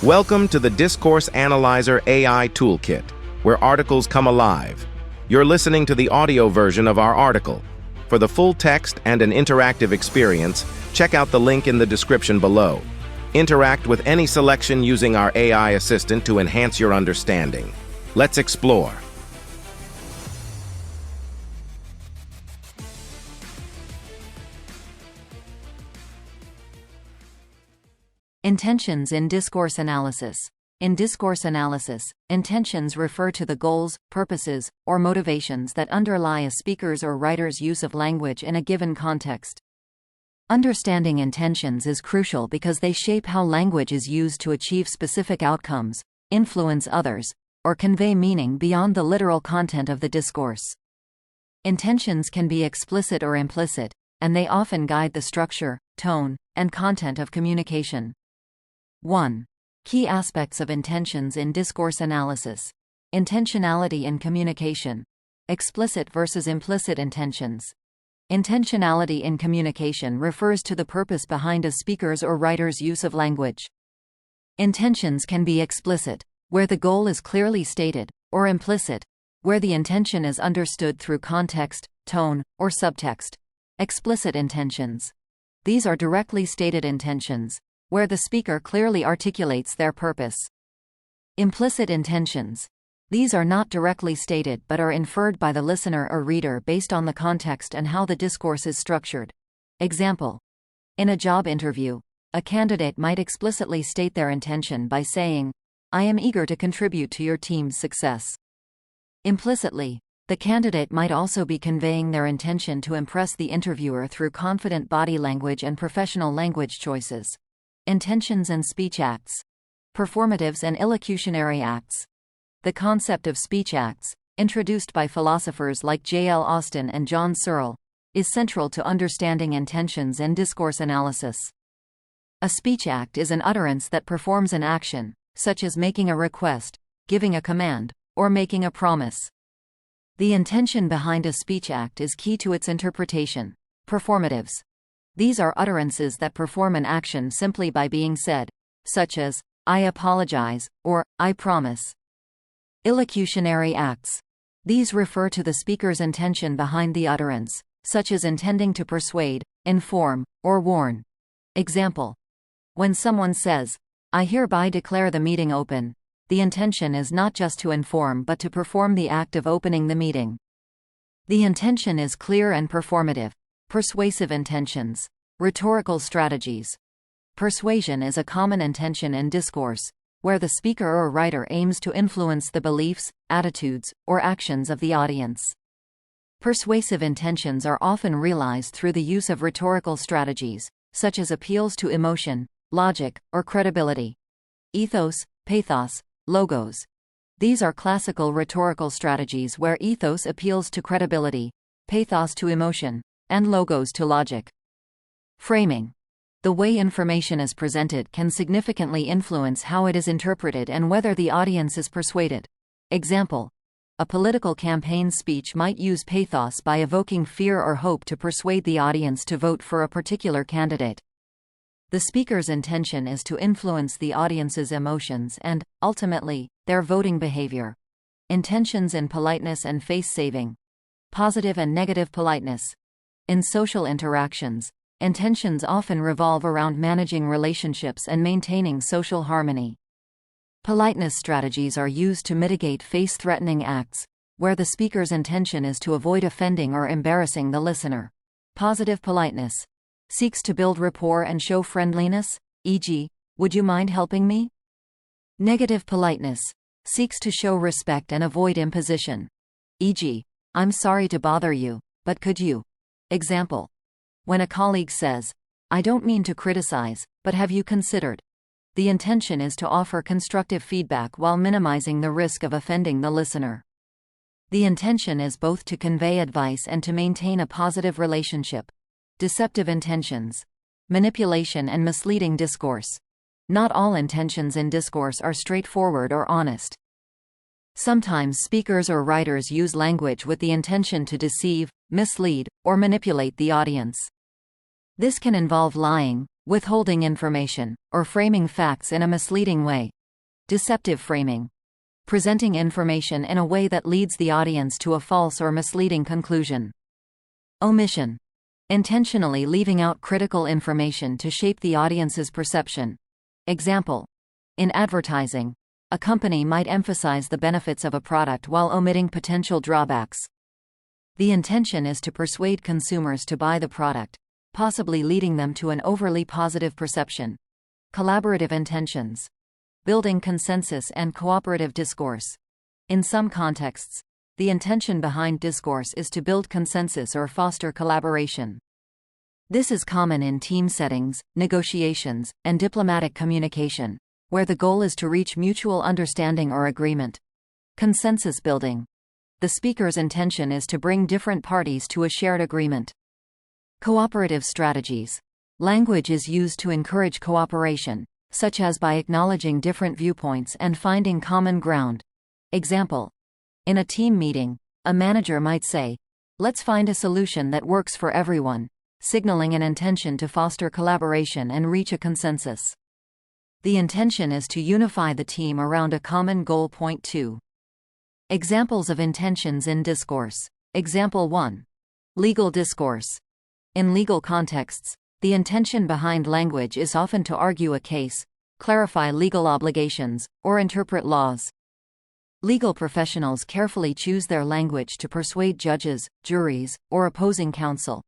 Welcome to the Discourse Analyzer AI Toolkit, where articles come alive. You're listening to the audio version of our article. For the full text and an interactive experience, check out the link in the description below. Interact with any selection using our AI assistant to enhance your understanding. Let's explore. Intentions in discourse analysis. In discourse analysis, intentions refer to the goals, purposes, or motivations that underlie a speaker's or writer's use of language in a given context. Understanding intentions is crucial because they shape how language is used to achieve specific outcomes, influence others, or convey meaning beyond the literal content of the discourse. Intentions can be explicit or implicit, and they often guide the structure, tone, and content of communication. 1. Key aspects of intentions in discourse analysis. Intentionality in communication. Explicit versus implicit intentions. Intentionality in communication refers to the purpose behind a speaker's or writer's use of language. Intentions can be explicit, where the goal is clearly stated, or implicit, where the intention is understood through context, tone, or subtext. Explicit intentions. These are directly stated intentions, where the speaker clearly articulates their purpose. Implicit intentions. These are not directly stated but are inferred by the listener or reader based on the context and how the discourse is structured. Example. In a job interview, a candidate might explicitly state their intention by saying, "I am eager to contribute to your team's success." Implicitly, the candidate might also be conveying their intention to impress the interviewer through confident body language and professional language choices. Intentions and speech acts. Performatives and illocutionary acts. The concept of speech acts, introduced by philosophers like J.L. Austin and John Searle, is central to understanding intentions and discourse analysis. A speech act is an utterance that performs an action, such as making a request, giving a command, or making a promise. The intention behind a speech act is key to its interpretation. Performatives. These are utterances that perform an action simply by being said, such as, "I apologize," or, "I promise." Illocutionary acts. These refer to the speaker's intention behind the utterance, such as intending to persuade, inform, or warn. Example. When someone says, "I hereby declare the meeting open," the intention is not just to inform but to perform the act of opening the meeting. The intention is clear and performative. Persuasive intentions. Rhetorical strategies. Persuasion is a common intention in discourse, where the speaker or writer aims to influence the beliefs, attitudes, or actions of the audience. Persuasive intentions are often realized through the use of rhetorical strategies, such as appeals to emotion, logic, or credibility. Ethos, pathos, logos. These are classical rhetorical strategies where ethos appeals to credibility, pathos to emotion, and logos to logic. Framing. The way information is presented can significantly influence how it is interpreted and whether the audience is persuaded. Example. A political campaign speech might use pathos by evoking fear or hope to persuade the audience to vote for a particular candidate. The speaker's intention is to influence the audience's emotions and, ultimately, their voting behavior. Intentions in politeness and face-saving. Positive and negative politeness. In social interactions, intentions often revolve around managing relationships and maintaining social harmony. Politeness strategies are used to mitigate face-threatening acts, where the speaker's intention is to avoid offending or embarrassing the listener. Positive politeness seeks to build rapport and show friendliness, e.g., "Would you mind helping me?" Negative politeness seeks to show respect and avoid imposition, e.g., "I'm sorry to bother you, but could you?" Example. When a colleague says, "I don't mean to criticize, but have you considered?" the intention is to offer constructive feedback while minimizing the risk of offending the listener. The intention is both to convey advice and to maintain a positive relationship. Deceptive intentions. Manipulation and misleading discourse. Not all intentions in discourse are straightforward or honest. Sometimes speakers or writers use language with the intention to deceive, mislead, or manipulate the audience. This can involve lying, withholding information, or framing facts in a misleading way. Deceptive framing, presenting information in a way that leads the audience to a false or misleading conclusion. Omission, intentionally leaving out critical information to shape the audience's perception. Example: in advertising, a company might emphasize the benefits of a product while omitting potential drawbacks. The intention is to persuade consumers to buy the product, possibly leading them to an overly positive perception. Collaborative intentions, building consensus and cooperative discourse. In some contexts, the intention behind discourse is to build consensus or foster collaboration. This is common in team settings, negotiations, and diplomatic communication, where the goal is to reach mutual understanding or agreement. Consensus building, the speaker's intention is to bring different parties to a shared agreement. Cooperative strategies, language is used to encourage cooperation, such as by acknowledging different viewpoints and finding common ground. Example: in a team meeting, a manager might say, "Let's find a solution that works for everyone," signaling an intention to foster collaboration and reach a consensus. The intention is to unify the team around a common goal. Point 2. Examples of intentions in discourse. Example 1. Legal discourse. In legal contexts, the intention behind language is often to argue a case, clarify legal obligations, or interpret laws. Legal professionals carefully choose their language to persuade judges, juries, or opposing counsel.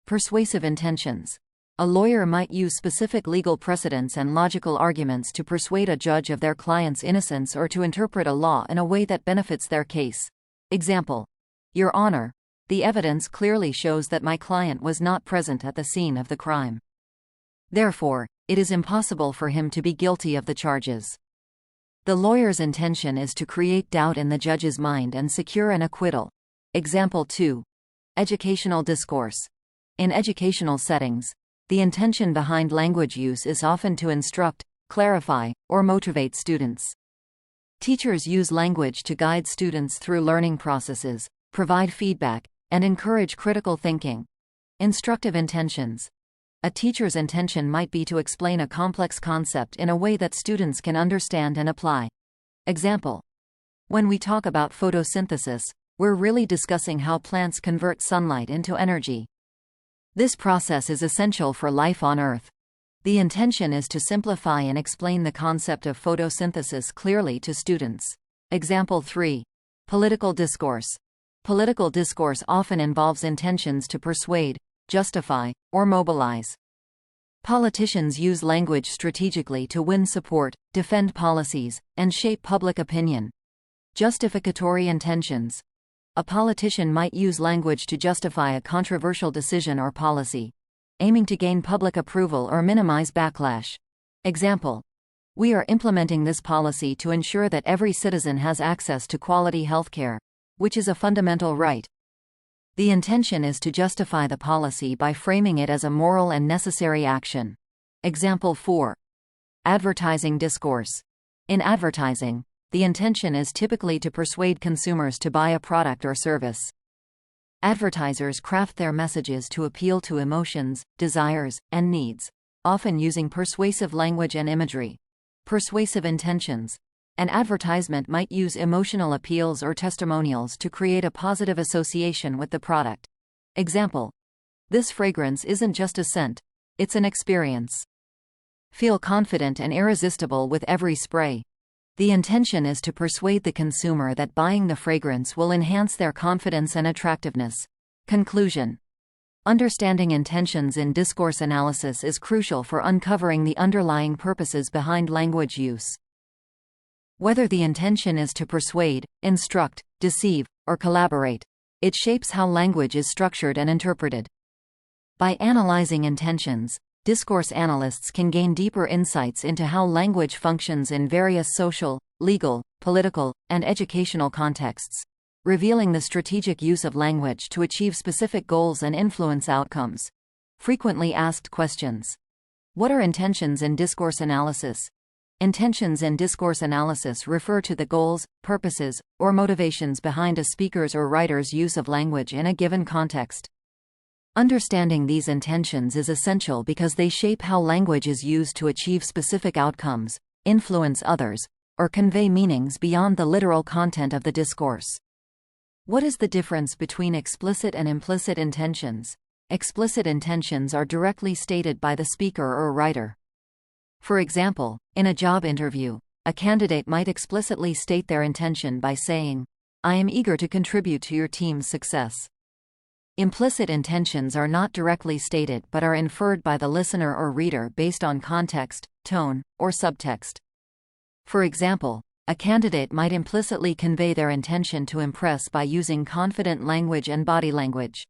Persuasive intentions. A lawyer might use specific legal precedents and logical arguments to persuade a judge of their client's innocence or to interpret a law in a way that benefits their case. Example: Your Honor, the evidence clearly shows that my client was not present at the scene of the crime. Therefore, it is impossible for him to be guilty of the charges. The lawyer's intention is to create doubt in the judge's mind and secure an acquittal. Example 2. Educational discourse. In educational settings, the intention behind language use is often to instruct, clarify, or motivate students. Teachers use language to guide students through learning processes, provide feedback, and encourage critical thinking. Instructive intentions. A teacher's intention might be to explain a complex concept in a way that students can understand and apply. Example: when we talk about photosynthesis, we're really discussing how plants convert sunlight into energy. This process is essential for life on Earth. The intention is to simplify and explain the concept of photosynthesis clearly to students. Example 3. Political discourse. Political discourse often involves intentions to persuade, justify, or mobilize. Politicians use language strategically to win support, defend policies, and shape public opinion. Justificatory intentions. A politician might use language to justify a controversial decision or policy, aiming to gain public approval or minimize backlash. Example: we are implementing this policy to ensure that every citizen has access to quality healthcare, which is a fundamental right. The intention is to justify the policy by framing it as a moral and necessary action. Example 4. Advertising discourse. In advertising, the intention is typically to persuade consumers to buy a product or service. Advertisers craft their messages to appeal to emotions, desires, and needs, often using persuasive language and imagery. Persuasive intentions. An advertisement might use emotional appeals or testimonials to create a positive association with the product. Example: this fragrance isn't just a scent, it's an experience. Feel confident and irresistible with every spray. The intention is to persuade the consumer that buying the fragrance will enhance their confidence and attractiveness. Conclusion: understanding intentions in discourse analysis is crucial for uncovering the underlying purposes behind language use. Whether the intention is to persuade, instruct, deceive, or collaborate, it shapes how language is structured and interpreted. By analyzing intentions, discourse analysts can gain deeper insights into how language functions in various social, legal, political, and educational contexts, revealing the strategic use of language to achieve specific goals and influence outcomes. Frequently asked questions. What are intentions in discourse analysis? Intentions in discourse analysis refer to the goals, purposes, or motivations behind a speaker's or writer's use of language in a given context. Understanding these intentions is essential because they shape how language is used to achieve specific outcomes, influence others, or convey meanings beyond the literal content of the discourse. What is the difference between explicit and implicit intentions? Explicit intentions are directly stated by the speaker or writer. For example, in a job interview, a candidate might explicitly state their intention by saying, "I am eager to contribute to your team's success." Implicit intentions are not directly stated but are inferred by the listener or reader based on context, tone, or subtext. For example, a candidate might implicitly convey their intention to impress by using confident language and body language.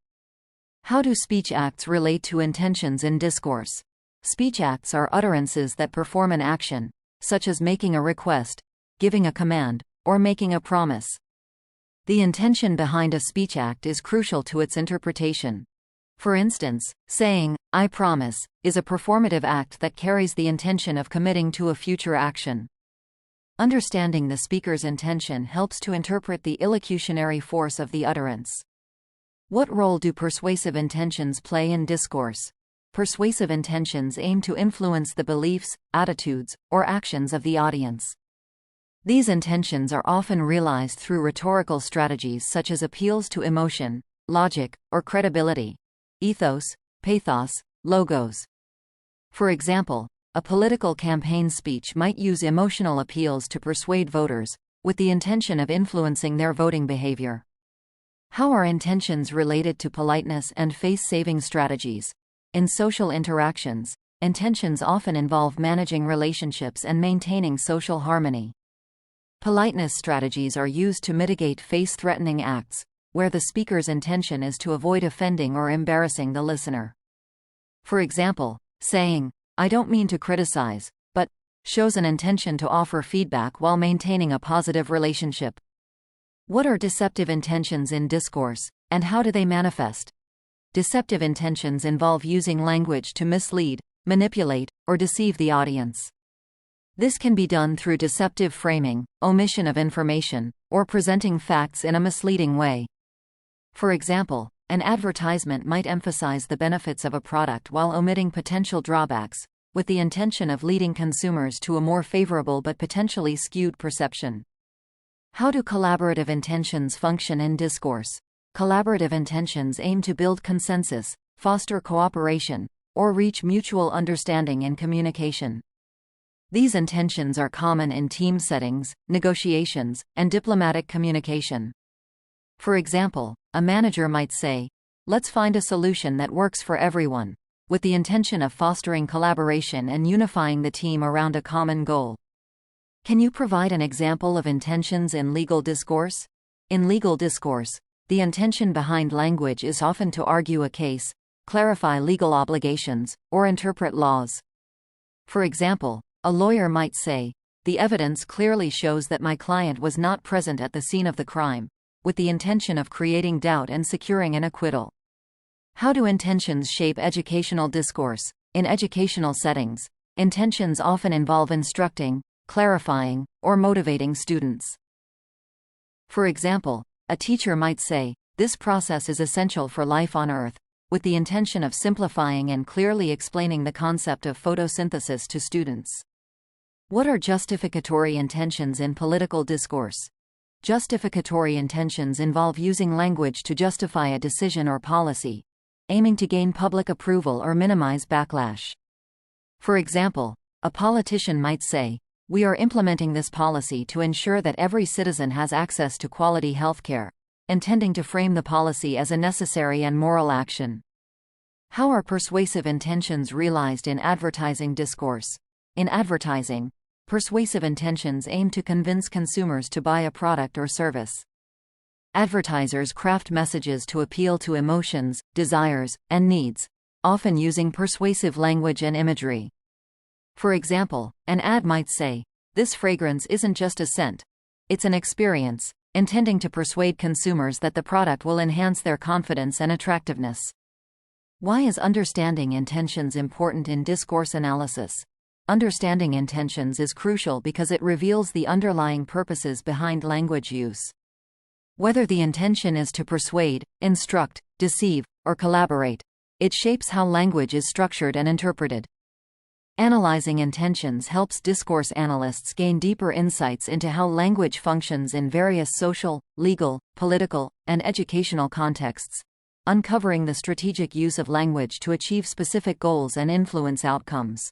How do speech acts relate to intentions in discourse? Speech acts are utterances that perform an action, such as making a request, giving a command, or making a promise. The intention behind a speech act is crucial to its interpretation. For instance, saying, "I promise," is a performative act that carries the intention of committing to a future action. Understanding the speaker's intention helps to interpret the illocutionary force of the utterance. What role do persuasive intentions play in discourse? Persuasive intentions aim to influence the beliefs, attitudes, or actions of the audience. These intentions are often realized through rhetorical strategies such as appeals to emotion, logic, or credibility, ethos, pathos, logos. For example, a political campaign speech might use emotional appeals to persuade voters, with the intention of influencing their voting behavior. How are intentions related to politeness and face-saving strategies? In social interactions, intentions often involve managing relationships and maintaining social harmony. Politeness strategies are used to mitigate face-threatening acts, where the speaker's intention is to avoid offending or embarrassing the listener. For example, saying, "I don't mean to criticize, but," shows an intention to offer feedback while maintaining a positive relationship. What are deceptive intentions in discourse, and how do they manifest? Deceptive intentions involve using language to mislead, manipulate, or deceive the audience. This can be done through deceptive framing, omission of information, or presenting facts in a misleading way. For example, an advertisement might emphasize the benefits of a product while omitting potential drawbacks, with the intention of leading consumers to a more favorable but potentially skewed perception. How do collaborative intentions function in discourse? Collaborative intentions aim to build consensus, foster cooperation, or reach mutual understanding in communication. These intentions are common in team settings, negotiations, and diplomatic communication. For example, a manager might say, "Let's find a solution that works for everyone," with the intention of fostering collaboration and unifying the team around a common goal. Can you provide an example of intentions in legal discourse? In legal discourse, the intention behind language is often to argue a case, clarify legal obligations, or interpret laws. For example, a lawyer might say, "The evidence clearly shows that my client was not present at the scene of the crime," with the intention of creating doubt and securing an acquittal. How do intentions shape educational discourse? In educational settings, intentions often involve instructing, clarifying, or motivating students. For example, a teacher might say, "This process is essential for life on Earth," with the intention of simplifying and clearly explaining the concept of photosynthesis to students. What are justificatory intentions in political discourse? Justificatory intentions involve using language to justify a decision or policy, aiming to gain public approval or minimize backlash. For example, a politician might say, "We are implementing this policy to ensure that every citizen has access to quality healthcare," intending to frame the policy as a necessary and moral action. How are persuasive intentions realized in advertising discourse? In advertising, persuasive intentions aim to convince consumers to buy a product or service. Advertisers craft messages to appeal to emotions, desires, and needs, often using persuasive language and imagery. For example, an ad might say, "This fragrance isn't just a scent. It's an experience," intending to persuade consumers that the product will enhance their confidence and attractiveness. Why is understanding intentions important in discourse analysis? Understanding intentions is crucial because it reveals the underlying purposes behind language use. Whether the intention is to persuade, instruct, deceive, or collaborate, It shapes how language is structured and interpreted. Analyzing intentions helps discourse analysts gain deeper insights into how language functions in various social, legal, political, and educational contexts, uncovering the strategic use of language to achieve specific goals and influence outcomes.